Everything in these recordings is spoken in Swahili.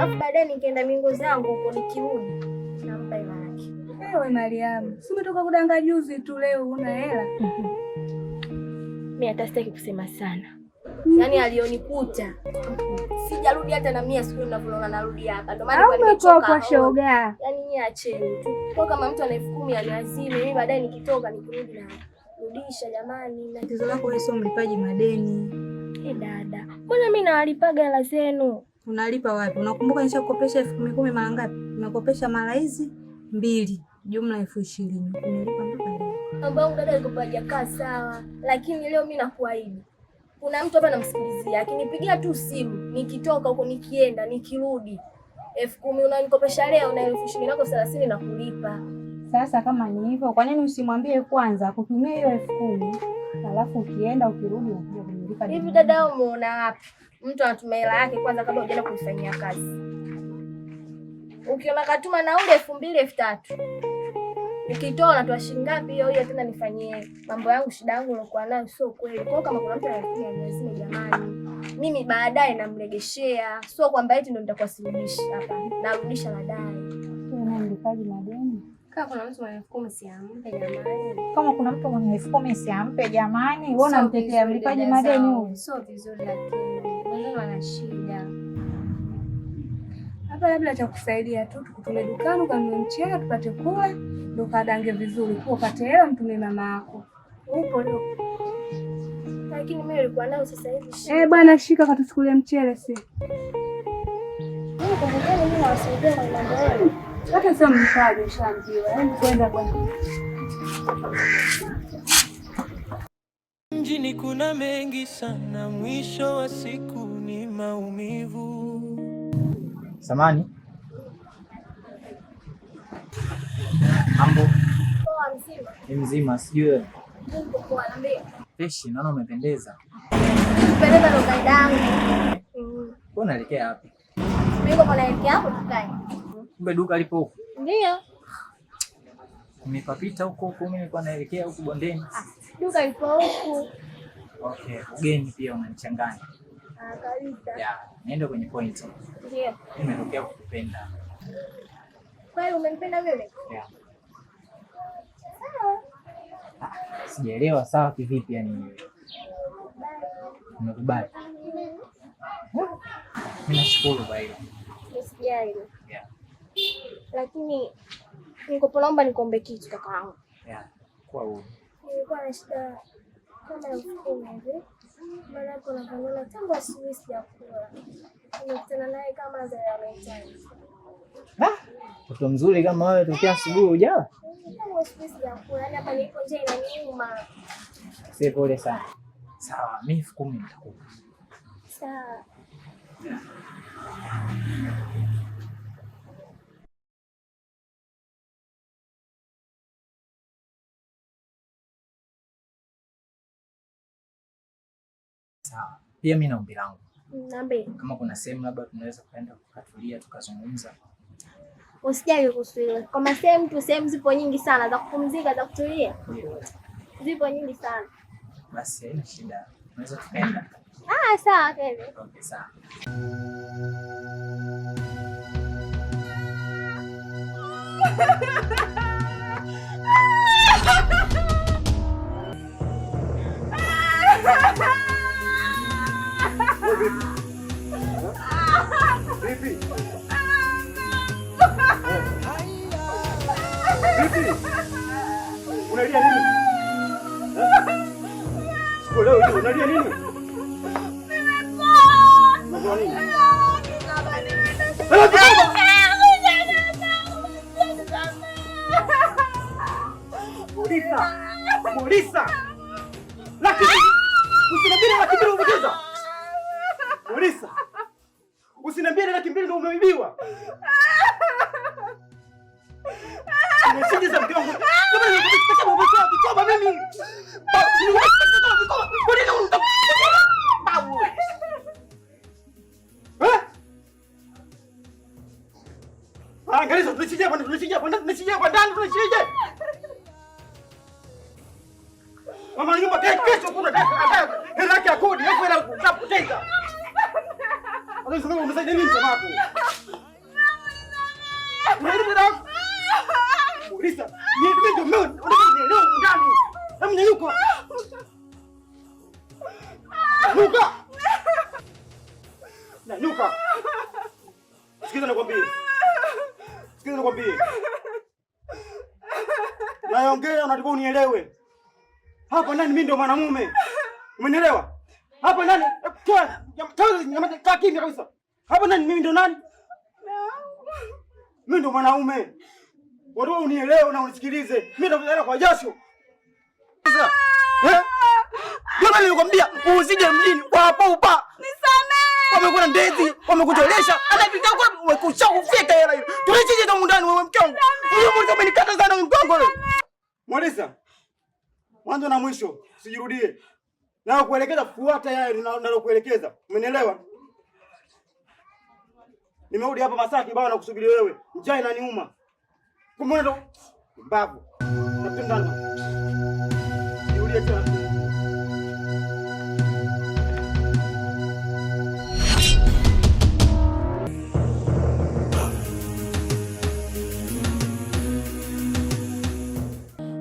Alafu baadaye nikienda mingo zangu huko nikirudi nampa hela yake. Wewe Mariam, si umetoka kudanga juzi tu, leo una hela? Mimi hata sitaki kusema sana. Yaani alionikuta sijarudi hata na 100 siku ninavyoona narudi hapa. Ndio maana nimechoka kwa shoga. Yaani ni acheni tu. Kwa kama mtu ana 10,000 aliazime, mimi baadaye nikitoka nikirudi na rudisha jamani. Na tatizo lako wewe sio mlipaji madeni. Dada, mbona mimi nawalipaga hela zenu? Unalipa wapi? Unakumbuka nishakukopesha 10,000 mara ngapi? Nimekopesha mara hizi 2, jumla 20,000. Unalipa mpaka leo. Mambo yangu dada iko hajakaa sawa, lakini leo mimi nakuahidi. Kuna mtu hapa anamsikilizia, akinipigia tu simu, nikitoka huko nikienda, nikirudi 10,000 unanikopesha leo na 20,000 nako 30 na kulipa. Sasa kama ni hivyo, kwa nini usimwambie kwanza kutumia hiyo 10,000? Alafu ukienda ukirudi unakuja kunilipa. Hivi dada, umeona wapi mtu anatumia hela yake kwanza kabla hujaenda kuifanyia kazi? Ukiona katuma nauli 2,000 3,000. Ukitoa unatoa shilingi ngapi hiyo tena nifanyie mambo yangu, shida yangu nilokuwa nayo sio kweli. Kwa kama kuna mtu anafanya lazima jamani. Mimi baadaye namregeshea. Sio kwamba eti ndio nitakuwa sirudishi hapa. Narudisha baadaye. Wewe mlipaji madeni. Kama kuna mtu mwenye 10,000 siampe jamani. Kama kuna mtu mwenye 10,000 siampe jamani. Wewe unamtetea mlipaji madeni huyu. Sio vizuri lakini wengine wana shida. Hapa labda cha kusaidia tu tukutume dukani kanunue mchele tupate kula, ndio kadange vizuri kwa upate hela mtume mama yako. Upo leo. Lakini mimi nilikuwa nao sasa hivi. Bwana shika katuchukulie mchele si. Mimi kwa nini mimi nawasaidia kwa mambo yao? Hata sio mfanye shambiwa. Yaani kwenda bwana. Mjini kuna mengi sana, mwisho wa siku ni maumivu. Samani. Mambo. Poa mzima. Ni mzima, sijui wewe. Mungu kwa niambie. Freshi, naona umependeza. Pendeza ndo kaida yangu. Wewe unaelekea wapi? Mimi kwa naelekea hapo tukae. Kumbe duka lipo huko. Ndio. Nimepapita huko, mimi nilikuwa naelekea huko bondeni. Duka lipo huko. Okay, ugeni pia unanichanganya. Kabisa. Ya, niende kwenye point. Ndio. Nimetokea kukupenda. Kwani umenipenda mimi? Ya. Sijaelewa sawa kivipi yani. Nimekubali. Mimi nashukuru kwa hilo. Usijali. Yeah. Lakini naomba nikuombe kitu kakaangu. Yeah. Kwa hiyo nilikuwa na shida kama 10,000 hivi. Maana kuna kanona tangu asubuhi sijakula. Nimekutana naye kama za Valentine. Mtoto mzuri kama wewe tokea asubuhi hujala? Tangu asubuhi sijakula. Yaani hapa nilipo njaa inaniuma. Sasa pole sana. Sawa, mimi 10,000 nitakupa. Sawa. Sawa. Pia mimi na ombi langu. Naombe. Kama kuna sehemu labda tunaweza kwenda tukatulia tukazungumza. Usijali kuhusu hilo. Kama sehemu zipo nyingi sana za kupumzika, za kutulia. Zipo nyingi sana. Basi haina shida. Tunaweza tukaenda. Sawa Kevin. Okay, sawa. Vipi? Unalia nini? Sikuelewi, unalia nini? Unalia nini? Mulisa! Lakini usiniambie laki mbili umepoteza. Mulisa! Usiniambie laki mbili ndio umeibiwa. Nimeshinda mke wangu. Kama nimekutaka umetoa vikoba mimi. Kwa nini unataka? Angalia tunachija kwa ndani tunachija. Mama nyumba kesho kuna hela yake ya kodi, hapo hela utapoteza. Unasema umesaidia nini mtoto wako? Mulisa, mimi ndio mimi unanielewa ndani. Hebu nyanyuka. Nyanyuka. Nyanyuka. Sikiza nakwambia. Sikiza nakwambia. Naongea unataka unielewe. Hapa nani mimi ndio mwanamume. Umenielewa? Hapa nani? Kaa kimya kabisa. Hapa nani mimi ndio nani? Mimi ndio mwanaume. Wewe unielewe na unisikilize. Mimi ndio kwa jasho. Sasa, Jana nilikwambia usije mjini kwa hapo upa. Nisamee. Wamekula ndezi, wamekuchelesha. Anapita kwa umekucha kufika hela hiyo. Tulichije ndo ndani wewe mkongo. Huyo mmoja umenikata sana mkongo wewe. Mwalisa. Mwanzo na mwisho, usijirudie. Na kuelekeza fuata yale ninalokuelekeza. Umenielewa? Nimerudi hapa Masaki bwana nakusubiri wewe. Njaa inaniuma. Kumbe ndo mbavu. Napendana. Nirudie tena.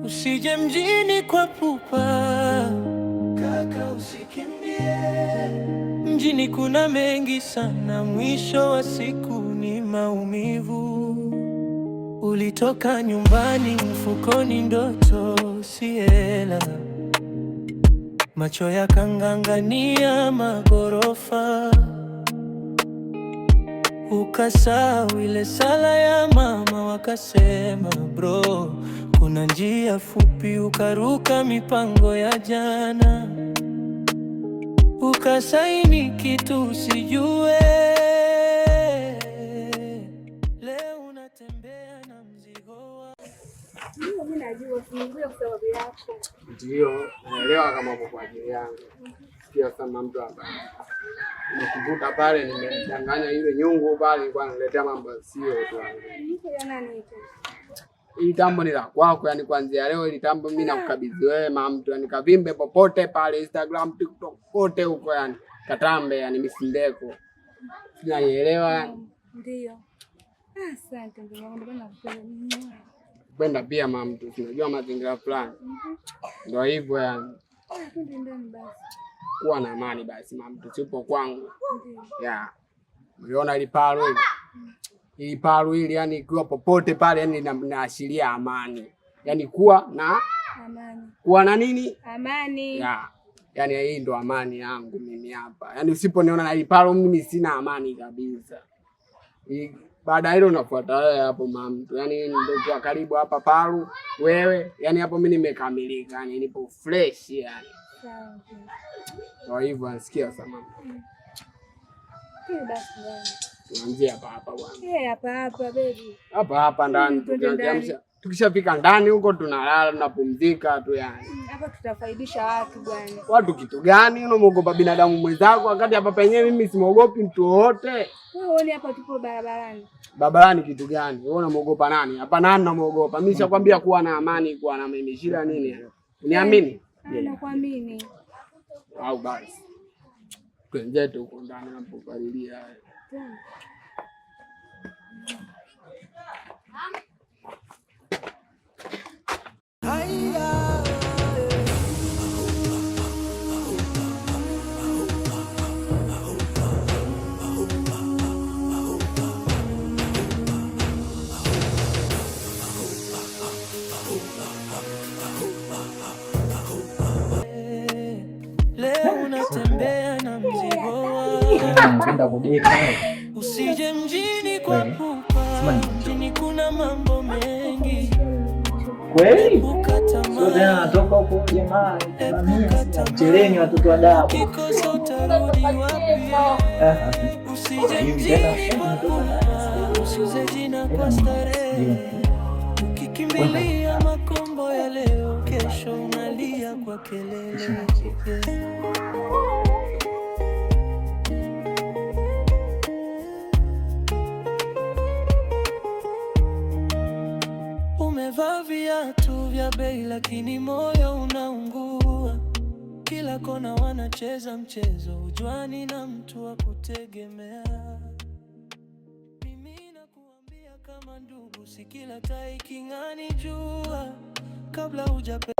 Usije mjini kwa pupa, kaka usikimbie. Mjini kuna mengi sana, mwisho wa siku ni maumivu. Ulitoka nyumbani mfukoni ndoto si hela, macho yakang'ang'ania magorofa. Ukasahau ile sala ya mama, wakasema bro, kuna njia fupi. Ukaruka mipango ya jana, ukasaini kitu usijue. Leo unatembea na mzigo wa mimi najua fungulia kwa sababu yako. Ndio, naelewa kama uko kwa ajili yangu. Sikia sana mtu hapa. Nimekuvuta pale, nimedanganya ile nyungu pale kwa niletea mambo sio tu. Niko ya nani hicho? Hii tambo ni la kwako, yani kuanzia leo ile tambo mimi nakukabidhi wewe mama mtu, yani kavimbe popote pale Instagram, TikTok, kote huko yani. Katambe yani misindeko. Sinaelewa. Ndio. Asante ndio wangu bwana nakupenda. Kwenda pia mama mtu, unajua mazingira fulani. Ndio hivyo yani. Twende ndani basi. Kuwa na amani basi mama mtu, sipo kwangu. Yeah. Uliona ile palo ile? Ile palo ile yani ikiwa popote pale yani inaashiria amani. Yani kuwa na amani. Kuwa na nini? Amani. Yeah. Yani hii ndo amani yangu mimi hapa. Yani usiponiona na ile palo mimi sina amani kabisa. Baada hilo unafuata wewe hapo mama mtu. Yani ndio kwa karibu hapa palo wewe. Yani hapo mimi nimekamilika. Yani nipo fresh yani. Sawa. Kwa hivyo nasikia sana. Kile basi bwana. Tuanzie hapa bwana. Hapa baby. Hapa ndani tukianzia. Tukishafika ndani huko tunalala tunapumzika tu yani. Hapa tutafaidisha watu bwana. Watu kitu gani? Unamuogopa binadamu mwenzako wakati hapa penyewe mimi simuogopi mtu wote. Wewe uone hapa tupo barabarani. Barabarani kitu gani? Wewe unamuogopa nani? Hapa nani namuogopa? Mimi nishakwambia kuwa na amani, kuwa na mimi. Shida nini? Uniamini? Nakuamini. Au basi. Twenzetu huko ndani napopalilia. unatembea na mzigo wako. Usije mjini kwa pupa, mjini kuna mambo mengi. Kweli? Sio tena natoka huko jamaa. Mcheleni watoto wa dawa. Kikosa utarudi wapi? Usije mjini kwa pupa, usiuze jina kwa starehe. Ukikimbilia makombo ya leo, kesho unalia kwa kelele. Umevaa viatu vya bei lakini moyo unaungua. Kila kona wanacheza mchezo, hujwani na mtu wa kutegemea. Mimi nakuambia kama ndugu si kila tai king'ani jua kabla hujape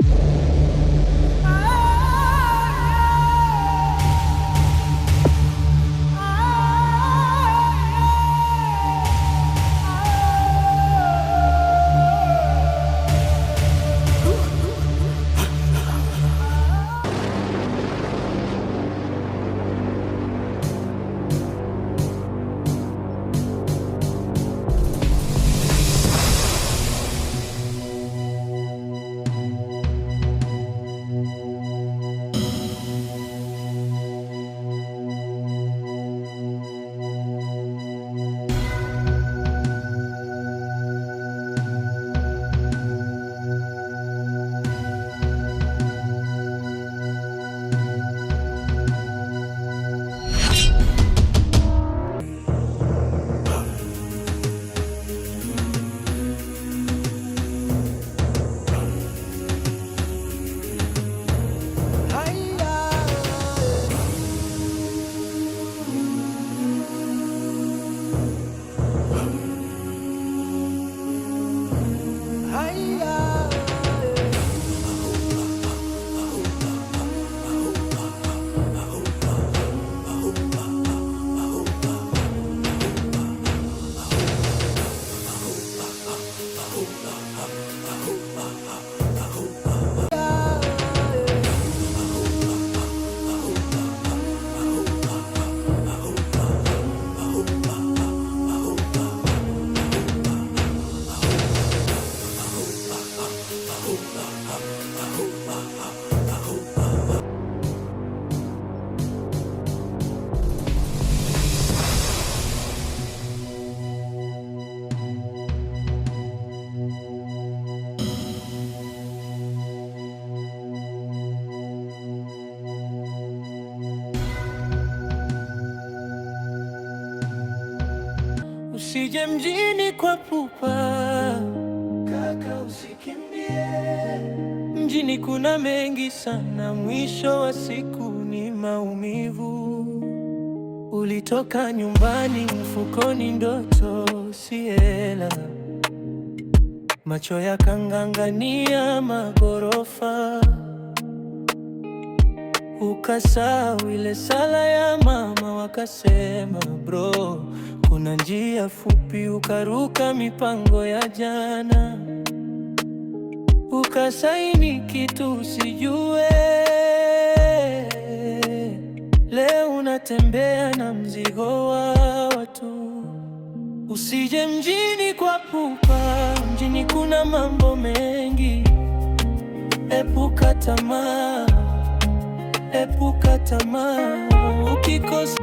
Usije mjini kwa pupa, kaka usikimbie. Mjini kuna mengi sana, mwisho wa siku ni maumivu. Ulitoka nyumbani, mfukoni ndoto si hela. Macho yakang'ang'ania magorofa, ukasahau ile sala ya mama. Wakasema bro, kuna njia fupi. Ukaruka mipango ya jana, ukasaini kitu usijue. Leo unatembea na mzigo wa watu. Usije mjini kwa pupa, mjini kuna mambo mengi. Epuka tamaa, epuka tamaa. Ukikosa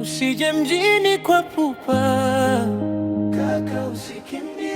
usije mjini kwa pupa, kaka usikimbie.